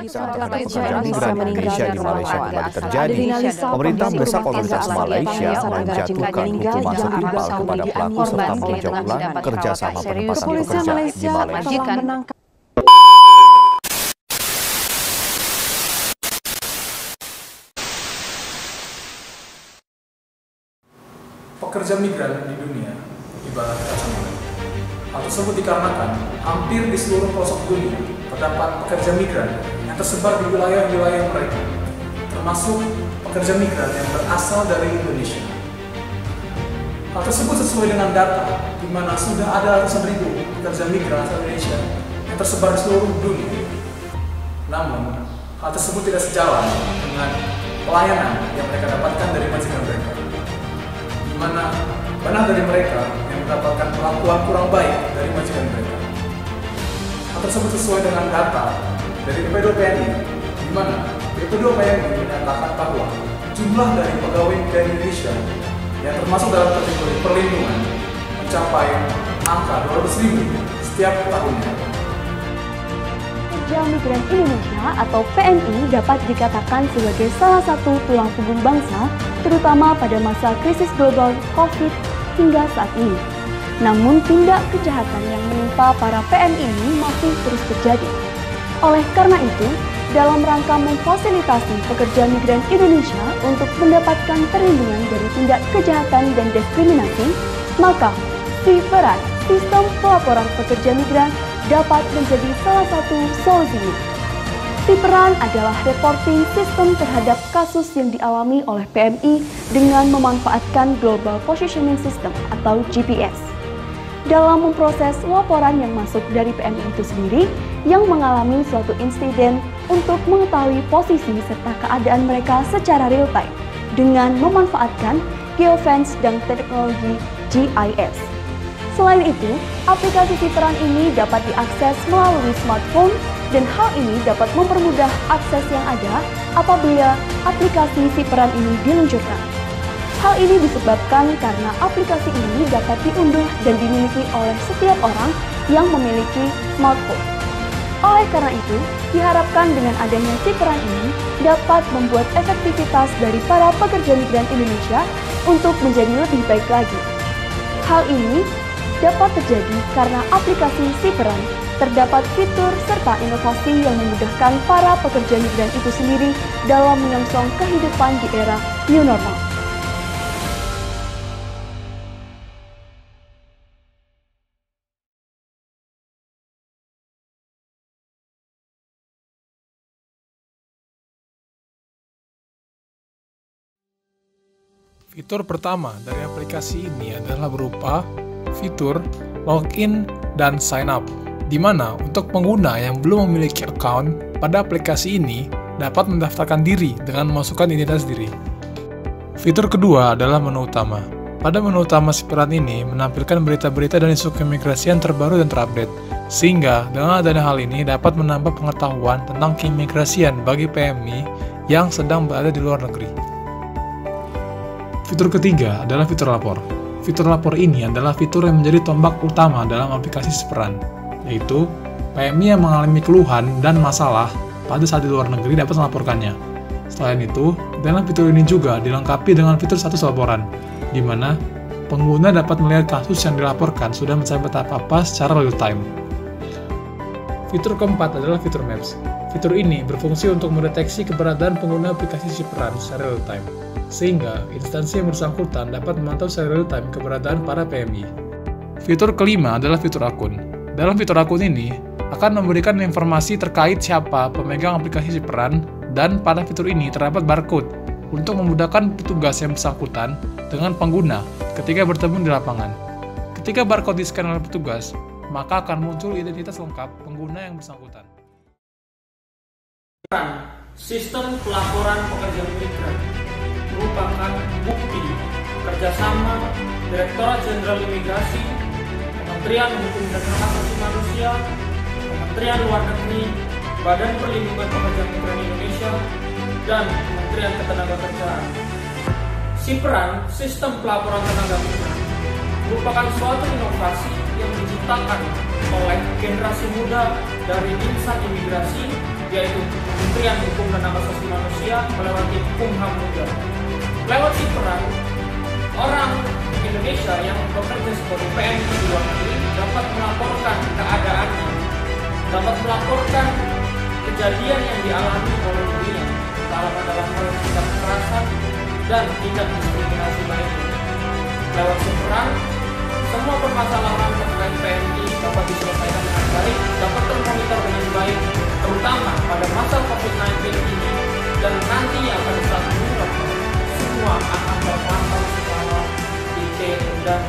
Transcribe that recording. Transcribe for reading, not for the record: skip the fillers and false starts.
pekerjaan migran Indonesia di Malaysia kembali terjadi. Pemerintah mendesak pemerintah Malaysia menjatuhkan hukuman setimpal kepada pelaku serta meninjau ulang kerjasama penempatan pekerja di Malaysia. Pekerja migran di dunia ibarat kacamata. Hal tersebut dikarenakan hampir di seluruh pelosok dunia terdapat pekerja migran yang tersebar di wilayah-wilayah mereka, termasuk pekerja migran yang berasal dari Indonesia. Hal tersebut sesuai dengan data di mana sudah ada ratusan ribu pekerja migran asal Indonesia yang tersebar di seluruh dunia. Namun, hal tersebut tidak sejalan dengan pelayanan yang mereka dapatkan dari majikan mereka, di mana banyak dari mereka yang mendapatkan perlakuan kurang baik dari majikan mereka. Hal tersebut sesuai dengan data dari BPDU-PMI, di mana BPDU-PMI menyatakan bahwa jumlah dari pegawai migran Indonesia yang termasuk dalam kategori perlindungan mencapai angka 200.000 setiap tahunnya. Pekerja Migran Indonesia atau PMI dapat dikatakan sebagai salah satu tulang punggung bangsa, terutama pada masa krisis global COVID hingga saat ini. Namun tindak kejahatan yang menimpa para PMI ini masih terus terjadi. Oleh karena itu, dalam rangka memfasilitasi pekerja migran Indonesia untuk mendapatkan perlindungan dari tindak kejahatan dan diskriminasi, maka SIPERAN, Sistem Pelaporan Pekerja Migran, dapat menjadi salah satu solusinya. SIPERAN adalah reporting sistem terhadap kasus yang dialami oleh PMI dengan memanfaatkan Global Positioning System atau GPS. Dalam memproses laporan yang masuk dari PMI itu sendiri yang mengalami suatu insiden untuk mengetahui posisi serta keadaan mereka secara real time dengan memanfaatkan geofence dan teknologi GIS. Selain itu, aplikasi SIPERAN ini dapat diakses melalui smartphone dan hal ini dapat mempermudah akses yang ada apabila aplikasi SIPERAN ini diluncurkan. Hal ini disebabkan karena aplikasi ini dapat diunduh dan dimiliki oleh setiap orang yang memiliki smartphone. Oleh karena itu, diharapkan dengan adanya SIPERAN ini dapat membuat efektivitas dari para pekerja migran Indonesia untuk menjadi lebih baik lagi. Hal ini dapat terjadi karena aplikasi SIPERAN terdapat fitur serta inovasi yang memudahkan para pekerja migran itu sendiri dalam menyongsong kehidupan di era new normal. Fitur pertama dari aplikasi ini adalah berupa fitur login dan sign up, di mana untuk pengguna yang belum memiliki account pada aplikasi ini dapat mendaftarkan diri dengan memasukkan identitas diri. Fitur kedua adalah menu utama. Pada menu utama SIPERAN ini menampilkan berita-berita dan isu keimigrasian terbaru dan terupdate, sehingga dengan adanya hal ini dapat menambah pengetahuan tentang keimigrasian bagi PMI yang sedang berada di luar negeri. Fitur ketiga adalah fitur lapor. Fitur lapor ini adalah fitur yang menjadi tombak utama dalam aplikasi SIPERAN, yaitu PMI yang mengalami keluhan dan masalah pada saat di luar negeri dapat melaporkannya. Selain itu, dalam fitur ini juga dilengkapi dengan fitur status laporan, di mana pengguna dapat melihat kasus yang dilaporkan sudah mencapai tahap apa secara real time. Fitur keempat adalah fitur Maps. Fitur ini berfungsi untuk mendeteksi keberadaan pengguna aplikasi SIPERAN secara real time, sehingga instansi yang bersangkutan dapat memantau secara real time keberadaan para PMI. Fitur kelima adalah fitur akun. Dalam fitur akun ini akan memberikan informasi terkait siapa pemegang aplikasi SIPERAN, dan pada fitur ini terdapat barcode untuk memudahkan petugas yang bersangkutan dengan pengguna ketika bertemu di lapangan. Ketika barcode di-scan oleh petugas, maka akan muncul identitas lengkap pengguna yang bersangkutan. Sistem pelaporan pekerja migran merupakan bukti kerjasama Direktorat Jenderal Imigrasi, Kementerian Hukum dan Hak Asasi Manusia, Kementerian Luar Negeri, Badan Perlindungan Pekerja Migran Indonesia, dan Kementerian Ketenagakerjaan. SIPERAN, Sistem Pelaporan Tenaga Migran, merupakan suatu inovasi yang diciptakan oleh generasi muda dari insan imigrasi yaitu Kementerian Hukum dan Hak Asasi Manusia melewati Kumham juga. Lewat si peran, orang Indonesia yang bekerja sebagai PMI di luar negeri dapat melaporkan keadaannya, dapat melaporkan kejadian yang dialami oleh dirinya, terutama dalam hal tindak kekerasan dan tindak diskriminasi lainnya. Lewat si peran, semua permasalahan terkait PMI dapat diselesaikan dengan baik, dapat termonitor dengan baik, terutama pada masa COVID-19 ini, dan nantinya pada saat berubah, semua akan terpantau secara detail dan